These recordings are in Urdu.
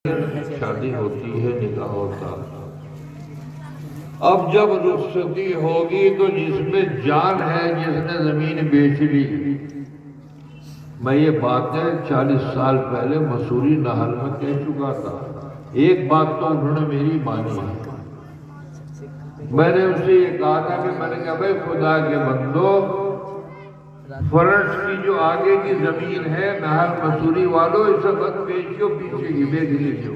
شادی ہوتی ہے، نکاح ہوتا ہے۔ اب جب رخصتی ہوگی تو جس میں جان ہے، جس نے زمین بیچ لی، میں یہ باتیں 40 سال پہلے مسوری نہر میں کہہ چکا تھا۔ ایک بات تو انہوں نے میری مانی ہے۔ میں نے اسے یہ کہا تھا کہ میں نے کہا بھائی خدا کے بندو، فرش کی جو آگے کی زمین ہے نہر مسوری والوں، اس وقت بیچو، پیچھے کی بیچ لیجیو۔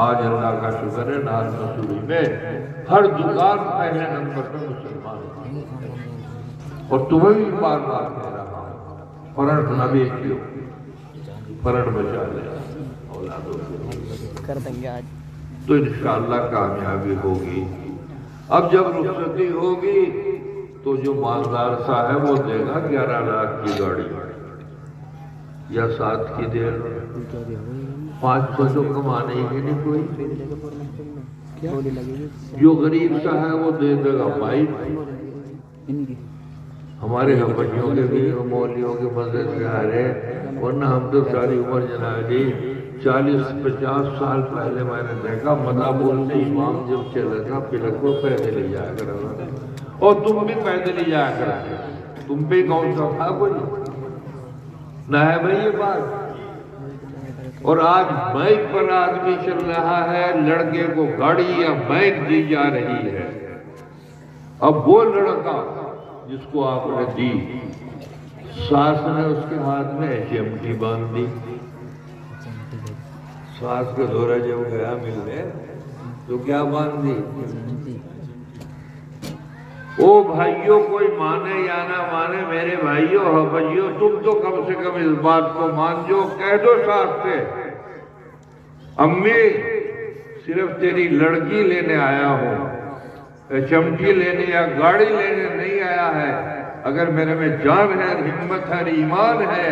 آج اللہ کا شکر ہے نہر مسوری میں ہر دکان پہلے نمبر پہ مسلمان ہے، اور تمہیں بھی بار بار کہہ رہا ہوں، فرش نہ بیچو، فرش بچا لے اولادوں کو، تو انشاءاللہ کامیابی ہوگی۔ اب جب رخصتی ہوگی تو جو مالدار صاحب وہ دے گا 11 لاکھ کی گاڑی، یا 7 کی دے گا، 500 تو کمانے ہی نہیں کوئی۔ جو غریب صاحب وہ دے دے گا بائک۔ ہمارے بچوں کے بھی مولیوں کے مزے سے آ رہے، ورنہ ہم تو ساری عمر جناب جی 40-50 سال پہلے میں نے دیکھا مدابول سے امام جب چلے تھا پلک کو پیدل ہی جایا کرا، اور تم بھی پیدل ہی جایا کرتے، تم پہ کون سا تھا کوئی نہ ہے بھائی یہ بات۔ اور آج بائک پر آدمی چل رہا ہے، لڑکے کو گاڑی یا بائک دی جا رہی ہے۔ اب وہ لڑکا جس کو آپ نے دی، ساس نے اس کے ہاتھ میں چمٹی باندھ دی۔ ساس کا دورہ جب گیا ملنے تو کیا باندھ دی؟ او بھائیوں، کوئی مانے یا نہ مانے، میرے بھائیوں بھائیوں، تم تو کم سے کم اس بات کو مان جو، کہہ دو ساس سے امی صرف تیری لڑکی لینے آیا ہوں، چمٹی لینے یا گاڑی لینے نہیں آیا ہے۔ اگر میرے میں جان ہے، ہمت ہے، ایمان ہے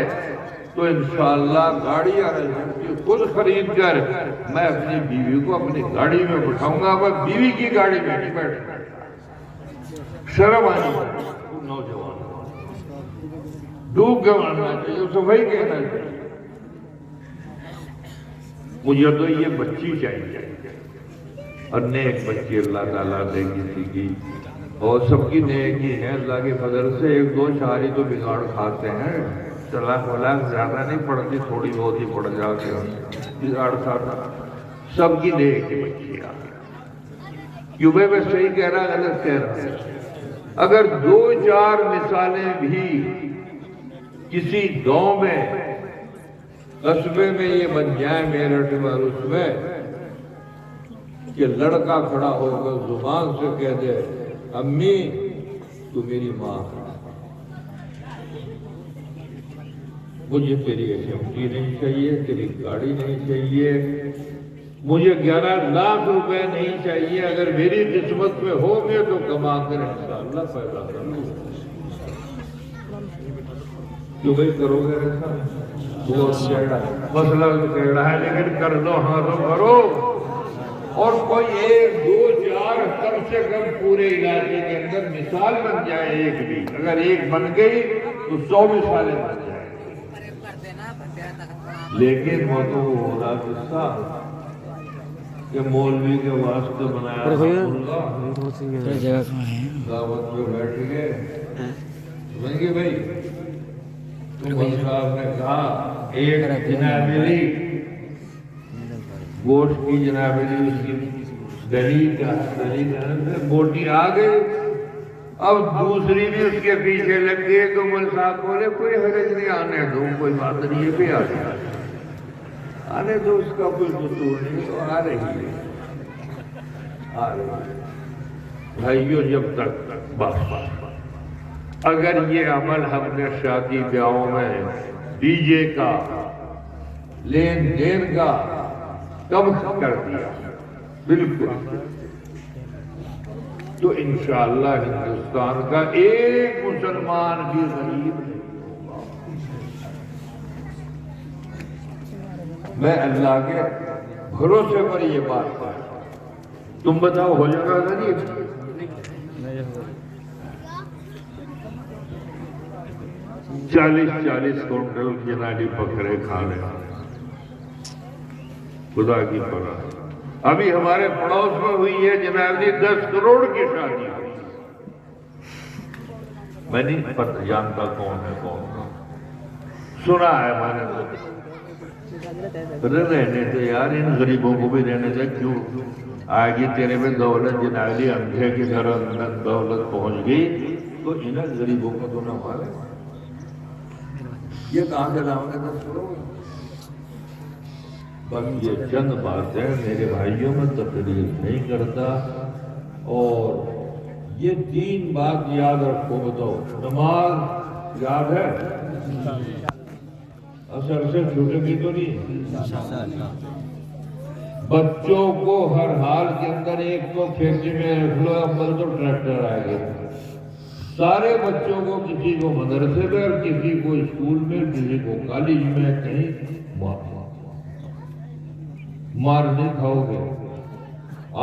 تو انشاءاللہ گاڑی اور چمٹی خود خرید کر میں اپنی بیوی کو اپنی گاڑی میں بٹھاؤں گا۔ میں بیوی کی گاڑی میں نہیں بیٹھوں، شرم آنی چاہیے نوجوان، ڈوب کے ماننا چاہیے، اسے وہی کہنا چاہیے مجھے تو یہ بچی چاہیے، اور نیک بچی اللہ تعالیٰ دے کسی کی، اور سب کی نیکی ہے اللہ کے فضل سے۔ 1-2 شاعری تو بگاڑ کھاتے ہیں، طلاق ولاق زیادہ نہیں پڑتی، تھوڑی بہت ہی پڑ جاتے ہیں، بگاڑ کھاتا سب کی نیکی بچی آ کیوں میں صحیح کہہ رہا غلط کہہ رہا؟ اگر 2-4 مثالیں بھی کسی گاؤں میں، قصبے میں یہ بن جائیں میرٹھ میں، اس میں کہ لڑکا کھڑا ہو کر زبان سے کہہ دے امی تو میری ماں ہے، مجھے تیری چمٹی نہیں چاہیے، تیری گاڑی نہیں چاہیے، مجھے 11 لاکھ روپے نہیں چاہیے، اگر میری قسمت میں ہو گے تو کما کر انشاءاللہ پیدا کروں گا۔ کیوں بھائی کرو گے ایسا؟ مسئلہ تو کہہ ہے لیکن کر دو، ہاں تو کرو۔ اور کوئی 1-2-4 کم سے کم پورے علاقے کے اندر مثال بن جائے، ایک بھی اگر ایک بن گئی تو 100 مثالیں بن جائیں۔ لیکن وہ تو ہو رہا قصہ کہ مولوی کے واسطے بنایا دعوت میں بیٹھ گئے، سمجھ گئے بھائی؟ عمر صاحب نے کہا ایک جنابیلی گوشت کی، جنابیلی اس کی دلی بوٹی آ گئی، اب دوسری بھی اس کے پیچھے لگ گئی، تو عمر صاحب بولے کوئی حرج نہیں، آنے دو، کوئی بات نہیں، یہ بھی آ جائے، آنے دو، اس کا کوئی قصور نہیں، تو آ رہی ہے، آ رہی ہے۔ بھائیو جب تک بس اگر یہ عمل ہم نے شادی بیاہوں میں ڈی جے کا، لین دین کا کم کر دیا بالکل، تو انشاءاللہ ہندوستان کا ایک مسلمان بھی غریب نہیں ہوگا۔ میں اللہ کے بھروسے پر یہ بات کرتا ہوں، تم بتاؤ ہو جائے گا غریب؟ 40 کنٹل جنالی بکرے کھا لے، خدا کی پناہ۔ ابھی ہمارے پڑوس میں ہوئی ہے جناب جی 10 کروڑ کی شادی ہوئی، میں نہیں پتہ جانتا کون ہے کون ہے، سنا ہے میں نے تو رہنے تو یار ان غریبوں کو بھی رہنے سے کیوں آئے گی تیرے میں دولت جناب جی اندھے کی طرح دولت پہنچ گئی تو انہیں غریبوں کو تو نہ مارے، یہ کہاں سے لاؤں گے 10 کروڑ؟ بس یہ چند بات ہے میرے بھائیوں، میں تقریر نہیں کرتا، اور یہ 3 بات یاد رکھو، بتاؤ نماز یاد ہے؟ اثر سے چھوٹے کی تو نہیں؟ بچوں کو ہر حال کے اندر ایک تو کھیتی میں رکھ لو، اول تو ٹریکٹر آئے گا، سارے بچوں کو کسی کو مدرسے میں اور کسی کو اسکول میں کسی کو کالج میں کہیں مار نہیں کھاؤ گے۔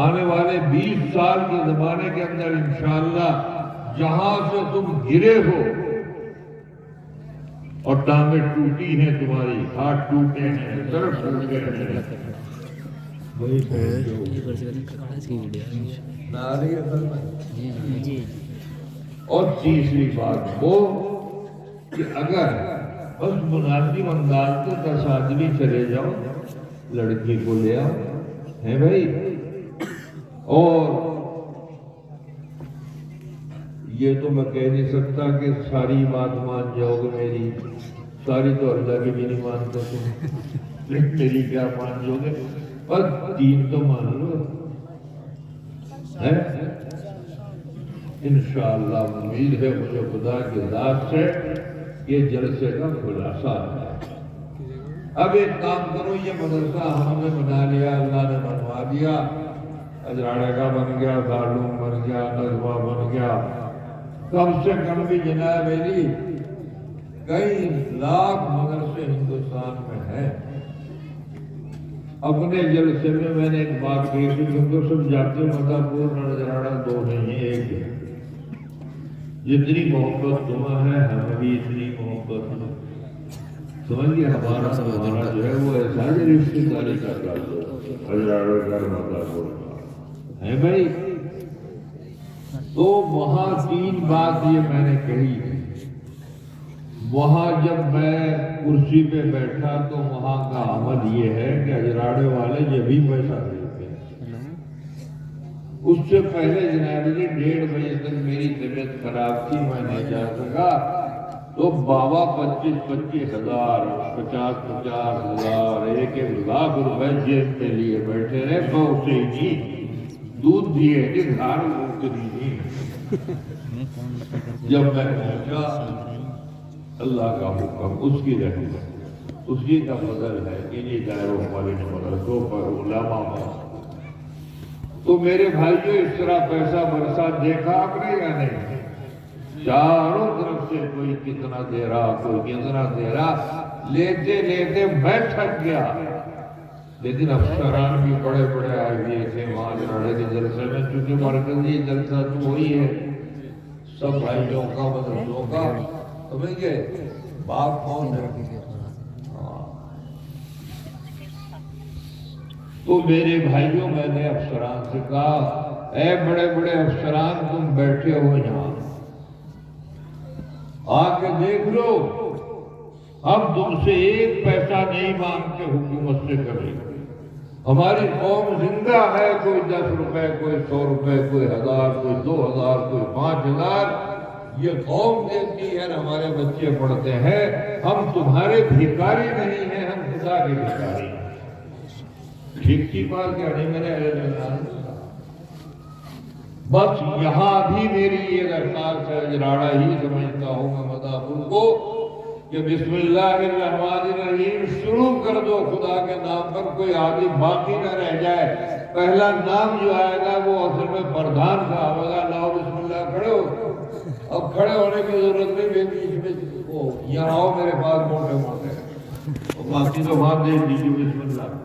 آنے والے 20 سال کے زمانے کے اندر انشاءاللہ جہاں سے تم گرے ہو اور ٹانگیں ٹوٹی ہیں، تمہاری ہاتھ ٹوٹے ہیں، سر ٹوٹے ہیں، وہی اور تیسری بات وہ کہ اگر بس مناسب انداز سے 10 آدمی چلے جاؤ، لڑکی کو لے آؤ ہے بھائی، اور یہ تو میں کہہ نہیں سکتا کہ ساری بات مان جاؤ گے میری، ساری تو اللہ کی بھی نہیں مانتا تم، میری کیا مان جاؤ گے، اور 3 تو مان لو ہے انشاءاللہ۔ امید ہے مجھے خدا کی ذات سے یہ جلسے کا خلاصہ ہے۔ اب ایک کام کرو، یہ مدرسہ ہم نے بنا لیا، اللہ نے بنوا دیا، اجراڑے کا بن گیا، دارالعلوم بن گیا، نظمہ بن گیا، کم سے کم بھی جناب علی کئی لاکھ مدرسے ہندوستان میں ہیں۔ اپنے جلسے میں میں نے ایک بات کہی تھی، تم تو سب جاتے مداپور اور اجراڑا 2 نہیں ایک ہے، جتنی محبت تمہیں ہے ہمیں بھی اتنی محبت ہے، سمجھئے ہمارا جو ہے وہ ایسا ہے رشتے داری کا تعلق اجراڑا کا مداپور ہے بھائی۔ تو وہاں 3 بات یہ میں نے کہی، وہاں جب میں کرسی پہ بیٹھا تو وہاں کا عمل یہ ہے کہ اجراڑے والے یہ بھی پیسہ دیتے ہیں۔ اس سے پہلے جناب جی 1:30 بجے تک میری طبیعت خراب تھی، میں نہیں جا سکا، تو بابا 25-25 ہزار 50-50 ہزار 1-1 لاکھ روپے جیب پہ لیے بیٹھے رہے، تو اسے ہی دودھ دیے کہ گھر نہیں۔ جب میں پہنچا، اللہ کا حکم، اس کی رحمت، اس کی کا فضل ہے، انہی دائروں والے مدرسوں پر علماء میں، تو میرے بھائیوں اس طرح پیسہ برسا دیکھا آپ نے یا نہیں؟ چاروں طرف سے کوئی کتنا دے رہا، کوئی کتنا دے رہا، لیتے لیتے میں تھک گیا، لیکن افسران بھی بڑے بڑے آئے ہوئے تھے وہاں اجراڑے کے جلسے میں، چونکہ مرکزی جلسہ تو وہی ہے سب بھائیوں کا مدرسوں کا، سمجھے باپ کون ہے؟ تو میرے بھائیوں میں نے افسران سے کہا، اے بڑے بڑے افسران تم بیٹھے ہو یہاں، آ کے دیکھ لو، ہم تم سے 1 پیسہ نہیں مانگتے حکومت سے کبھی، ہماری قوم زندہ ہے، کوئی 10 روپے، کوئی 100 روپے، کوئی 1000، کوئی 2000، کوئی 5000، یہ قوم دیتی ہے، ہمارے بچے پڑھتے ہیں، ہم تمہارے بھکاری نہیں ہیں، ہم خدا کے بھکاری ہیں۔ ٹھیک کی بات کیا نہیں میں نے بس یہاں بھی میری یہ درخواست ہے، اجراڑا ہی سمجھتا ہوں میں مداپور کو، کہ بسم اللہ الرحمن الرحیم شروع کر دو، خدا کے نام پر کوئی آدمی باقی نہ رہ جائے، پہلا نام جو آئے گا وہ اصل میں پردھان کا ہوگا، لاؤ بسم اللہ کھڑے ہو، اب کھڑے ہونے کی ضرورت نہیں، بیٹی اس میں یہاں آؤ میرے پاس موٹے موٹے، باقی تو وہاں دیکھ لیجیے، بسم اللہ۔